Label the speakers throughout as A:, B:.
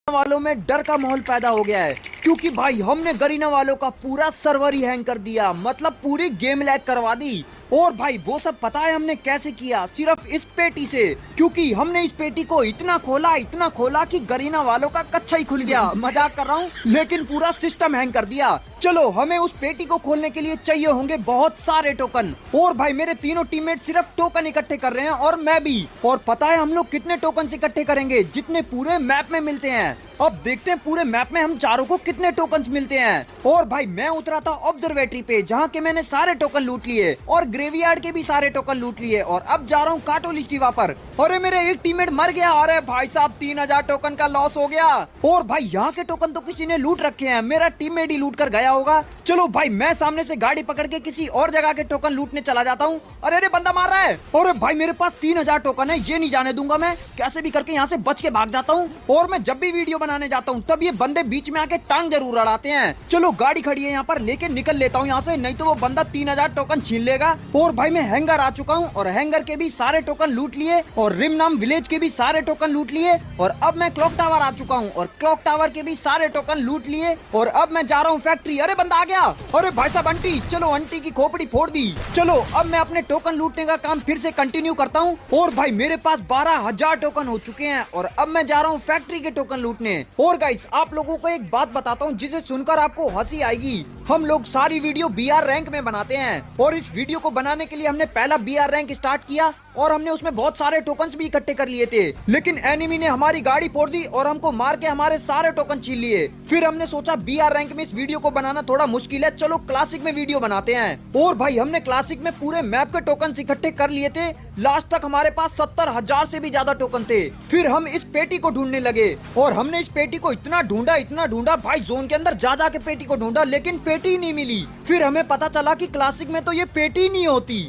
A: वालों में डर का माहौल पैदा हो गया है क्योंकि भाई हमने गरीना वालों का पूरा सर्वर ही हैंग कर दिया। मतलब पूरी गेम लैग करवा दी। और भाई वो सब पता है हमने कैसे किया? सिर्फ इस पेटी से, क्योंकि हमने इस पेटी को इतना खोला कि गरीना वालों का कच्चा ही खुल गया। मजाक कर रहा हूँ, लेकिन पूरा सिस्टम हैंग कर दिया। चलो हमें उस पेटी को खोलने के लिए चाहिए होंगे बहुत सारे टोकन। और भाई मेरे तीनों टीममेट सिर्फ टोकन इकट्ठे कर रहे हैं और मैं भी। और पता है हम लोग कितने टोकन इकट्ठे करेंगे? जितने पूरे मैप में मिलते हैं। अब देखते हैं पूरे मैप में हम चारों को कितने टोकन मिलते हैं। और भाई मैं उतरा था ऑब्जर्वेटरी पे, जहाँ के मैंने सारे टोकन लूट लिए और ग्रेवयार्ड के भी सारे टोकन लूट लिए। और अब जा रहा हूँ काटोलिस्टिवा पर। अरे मेरे एक टीममेट मर गया। अरे भाई साहब 3000 टोकन का लॉस हो गया। और भाई यहाँ के टोकन तो किसी ने लूट रखे हैं, मेरा टीममेट ही लूट कर गया होगा। चलो भाई मैं सामने से गाड़ी पकड़ के किसी और जगह के टोकन लूटने चला जाता हूँ। अरे बंदा मार रहा है। अरे भाई मेरे पास 3000 टोकन है, ये नहीं जाने दूंगा मैं। कैसे भी करके यहाँ से बच के भाग जाता हूँ। और मैं जब भी वीडियो बनाने जाता हूँ तब ये बंदे बीच में आके टांग जरूर अड़ाते हैं। चलो गाड़ी खड़ी है यहाँ पर, लेके निकल लेता हूँ यहाँ से, नहीं तो वो बंदा 3000 टोकन छीन लेगा। और भाई मैं हैंगर आ चुका हूँ और हैंगर के भी सारे टोकन लूट लिए और रिम नाम विलेज के भी सारे टोकन लूट लिए। और अब मैं क्लॉक टावर आ चुका हूँ और क्लॉक टावर के भी सारे टोकन लूट लिए। और अब मैं जा रहा हूँ फैक्ट्री। अरे बंदा आ गया। अरे भाई साहब आंटी, चलो आंटी की खोपड़ी फोड़ दी। चलो अब मैं अपने टोकन लूटने का काम फिर से कंटिन्यू करता हूँ। और भाई मेरे पास 12000 टोकन हो चुके हैं और अब मैं जा रहा हूँ फैक्ट्री के टोकन लूटने। और गाइस आप लोगों को एक बात बताता हूँ जिसे सुनकर आपको हंसी आएगी। हम लोग सारी वीडियो BR रैंक में बनाते हैं और इस वीडियो को बनाने के लिए हमने पहला BR रैंक स्टार्ट किया और हमने उसमें बहुत सारे टोकन्स भी इकट्ठे कर लिए थे। लेकिन एनिमी ने हमारी गाड़ी फोड़ दी और हमको मार के हमारे सारे टोकन छीन लिए। फिर हमने सोचा BR रैंक में इस वीडियो को बनाना थोड़ा मुश्किल है, चलो क्लासिक में वीडियो बनाते हैं। और भाई हमने क्लासिक में पूरे मैप के टोकन इकट्ठे कर लिए थे। लास्ट तक हमारे पास 70,000 से भी ज्यादा टोकन थे। फिर हम इस पेटी को ढूंढने लगे और हमने इस पेटी को इतना ढूंढा भाई, जोन के अंदर जा के पेटी को ढूंढा, लेकिन पेटी ही नहीं मिली। फिर हमें पता चला कि क्लासिक में तो ये पेटी नहीं होती।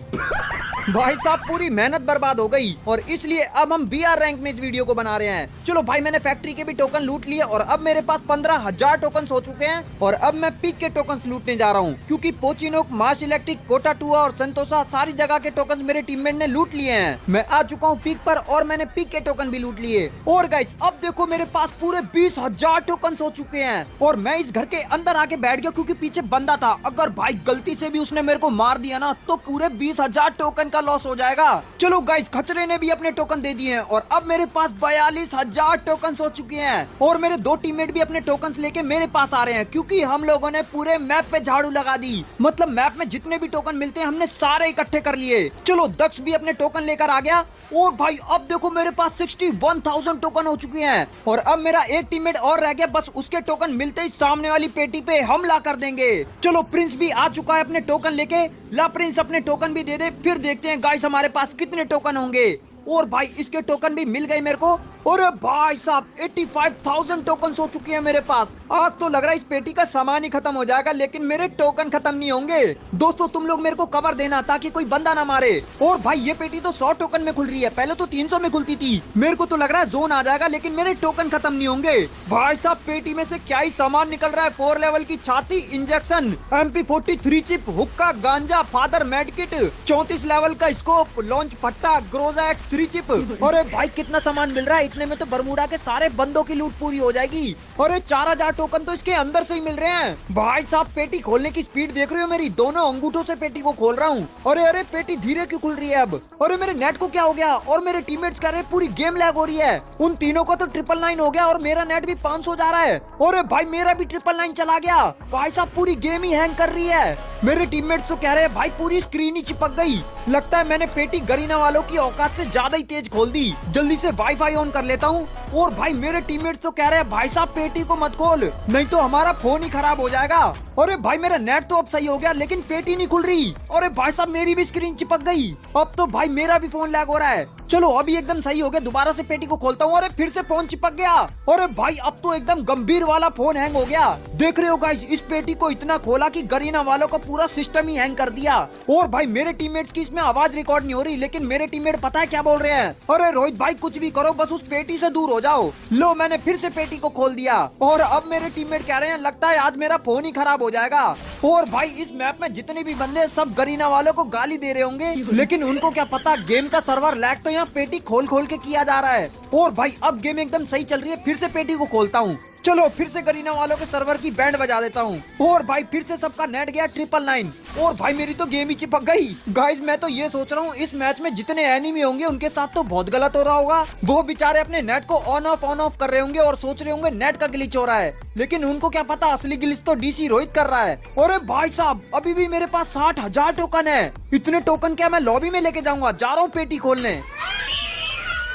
A: भाई साहब पूरी मेहनत बर्बाद हो गई और इसलिए अब हम BR रैंक में इस वीडियो को बना रहे हैं। चलो भाई मैंने फैक्ट्री के भी टोकन लूट लिए और अब मेरे पास 15,000 टोकन हो चुके हैं। और अब मैं पीक के टोकन लूटने जा रहा हूँ, क्योंकि पोचिनोक, मार्श इलेक्ट्रिक, कोटा टूआ और संतोषा सारी जगह के टोकन मेरे टीममेट ने लूट लिए हैं। मैं आ चुका हूँ पीक पर और मैंने पीक के टोकन भी लूट लिए। और गाइस अब देखो मेरे पास पूरे 20,000 टोकन हो चुके हैं और मैं इस घर के अंदर आके बैठ गया क्योंकि पीछे बंदा था। अगर भाई गलती से भी उसने मेरे को मार दिया ना तो पूरे 20,000 टोकन का लॉस हो जाएगा। चलो गाइस खचरे ने भी अपने टोकन दे दिए हैं और अब मेरे पास 42,000 टोकन हो चुके हैं। और मेरे दो टीममेट भी अपने टोकन लेके मेरे पास आ रहे हैं, क्योंकि हम लोगों ने पूरे मैप पे झाड़ू लगा दी। मतलब मैप में जितने भी टोकन मिलते हैं हमने सारे इकट्ठे कर लिए। चलो दक्ष भी अपने टोकन लेकर आ गया। और भाई अब देखो मेरे पास 61,000 टोकन हो चुके हैं और अब मेरा एक टीममेट और रह गया, बस उसके टोकन मिलते ही सामने वाली पेटी पे हमला कर देंगे। चलो प्रिंस भी आ चुका है अपने टोकन लेके। ला प्रिंस अपने टोकन भी दे दे, फिर देखते हैं गाइस हमारे पास कितने टोकन होंगे। और भाई इसके टोकन भी मिल गए मेरे को। अरे भाई साहब 85,000 टोकन हो चुके हैं मेरे पास। आज तो लग रहा है इस पेटी का सामान ही खत्म हो जाएगा, लेकिन मेरे टोकन खत्म नहीं होंगे। दोस्तों तुम लोग मेरे को कवर देना ताकि कोई बंदा ना मारे। और भाई ये पेटी तो 100 टोकन में खुल रही है, पहले तो 300 में खुलती थी। मेरे को तो लग रहा है जोन आ जाएगा, लेकिन मेरे टोकन खत्म नहीं होंगे। भाई साहब पेटी में से क्या ही सामान निकल रहा है। 4 लेवल की छाती, इंजेक्शन, MP43 चिप, हुक्का, गांजा, फादर मेडकिट, 34 लेवल का स्कोप, लॉन्च पट्टा, ग्रोजा X3 चिप। अरे भाई कितना सामान मिल रहा है, इतने में तो बरमूडा के सारे बंदों की लूट पूरी हो जाएगी। अरे 4000 टोकन तो इसके अंदर से ही मिल रहे हैं। भाई साहब पेटी खोलने की स्पीड देख रहे हो मेरी, दोनों अंगूठों से पेटी को खोल रहा हूँ। अरे पेटी धीरे क्यों खुल रही है अब? अरे मेरे नेट को क्या हो गया? और मेरे टीममेट्स कह रहे हैं पूरी गेम लैग हो रही है। उन तीनों को तो 999 हो गया और मेरा नेट भी 500 जा रहा है। अरे भाई मेरा भी 999 चला गया। भाई साहब पूरी गेम ही हैंग कर रही है। मेरे टीममेट्स तो कह रहे हैं भाई पूरी स्क्रीन ही चिपक गई। लगता है मैंने पेटी गरीना वालों की औकात से ज्यादा ही तेज खोल दी। जल्दी से वाईफाई ऑन कर लेता हूँ। और भाई मेरे टीममेट्स तो कह रहे हैं भाई साहब पेटी को मत खोल, नहीं तो हमारा फोन ही खराब हो जाएगा। अरे भाई मेरा नेट तो अब सही हो गया, लेकिन पेटी नहीं खुल रही। अरे भाई साहब मेरी भी स्क्रीन चिपक गई। अब तो भाई मेरा भी फोन लैग हो रहा है। चलो अभी एकदम सही हो गया, दोबारा से पेटी को खोलता हूँ। अरे फिर से फोन चिपक गया। अरे भाई अब तो एकदम गंभीर वाला फोन हैंग हो गया। देख रहे हो गाइस इस पेटी को इतना खोला कि गरीना वालों का पूरा सिस्टम ही हैंग कर दिया। और भाई मेरे टीममेट्स की इसमें आवाज रिकॉर्ड नहीं हो रही, लेकिन मेरे टीममेट पता है क्या बोल रहे हैं? अरे रोहित भाई कुछ भी करो, बस उस पेटी से दूर हो हो जाओ। लो मैंने फिर से पेटी को खोल दिया और अब मेरे टीममेट कह रहे हैं लगता है आज मेरा फोन ही खराब हो जाएगा। और भाई इस मैप में जितने भी बंदे हैं, सब गरीना वालों को गाली दे रहे होंगे, लेकिन उनको क्या पता गेम का सर्वर लैग तो यहाँ पेटी खोल खोल के किया जा रहा है। और भाई अब गेम एकदम सही चल रही है, फिर से पेटी को खोलता हूँ। चलो फिर से गरीना वालों के सर्वर की बैंड बजा देता हूँ। और भाई फिर से सबका नेट गया 999 और भाई मेरी तो गेम ही चिपक गई। गाइस मैं तो ये सोच रहा हूँ इस मैच में जितने एनिमी होंगे उनके साथ तो बहुत गलत हो रहा होगा। वो बेचारे अपने नेट को ऑन ऑफ कर रहे होंगे और सोच रहे होंगे नेट का ग्लिच हो रहा है, लेकिन उनको क्या पता असली ग्लिच तो डीसी रोहित कर रहा है। अरे भाई साहब अभी भी मेरे पास 60,000 टोकन है। इतने टोकन क्या मैं लॉबी में लेके जाऊंगा, जा रहा हूँ पेटी खोलने।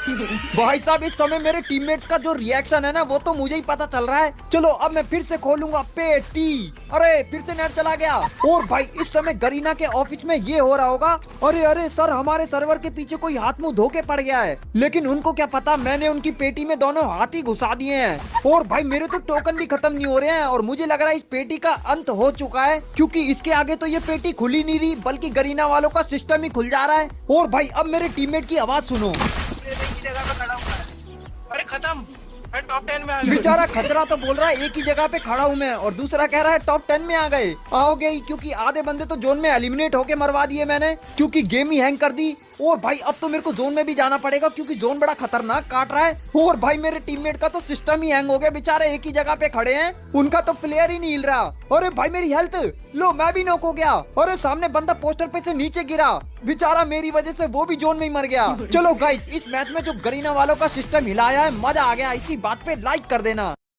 A: भाई साहब इस समय मेरे टीममेट्स का जो रिएक्शन है ना वो तो मुझे ही पता चल रहा है। चलो अब मैं फिर से खोलूंगा पेटी। अरे फिर से नेट चला गया। और भाई इस समय गरीना के ऑफिस में ये हो रहा होगा, अरे अरे सर हमारे सर्वर के पीछे कोई हाथ मुंह धो के पड़ गया है, लेकिन उनको क्या पता मैंने उनकी पेटी में दोनों हाथ ही घुसा दिए हैं। और भाई मेरे तो टोकन भी खत्म नहीं हो रहे हैं और मुझे लग रहा है इस पेटी का अंत हो चुका है, क्योंकि इसके आगे तो ये पेटी खुली नहीं रही बल्कि गरीना वालों का सिस्टम ही खुल जा रहा है। और भाई अब मेरे टीममेट की आवाज सुनो।
B: जगह पे खड़ा हूँ। अरे खत्म, मैं टॉप 10 में आ गया।
A: बेचारा खतरा तो बोल रहा है एक ही जगह पे खड़ा हूँ मैं, और दूसरा कह रहा है टॉप 10 में आ गए। आओगे ही, क्योंकि आधे बंदे तो जोन में एलिमिनेट होके मरवा दिए मैंने, क्योंकि गेम ही हैंग कर दी। और भाई अब तो मेरे को जोन में भी जाना पड़ेगा क्योंकि जोन बड़ा खतरनाक काट रहा है। और भाई मेरे टीममेट का तो सिस्टम ही हैंग हो गया, बेचारे एक ही जगह पे खड़े हैं, उनका तो प्लेयर ही नहीं हिल रहा। अरे भाई मेरी हेल्थ, लो मैं भी नॉक हो गया। अरे सामने बंदा पोस्टर पे से नीचे गिरा, बेचारा मेरी वजह से वो भी जोन में ही मर गया। चलो गाइस इस मैच में जो गरीना वालों का सिस्टम हिलाया है मजा आ गया, इसी बात पे लाइक कर देना।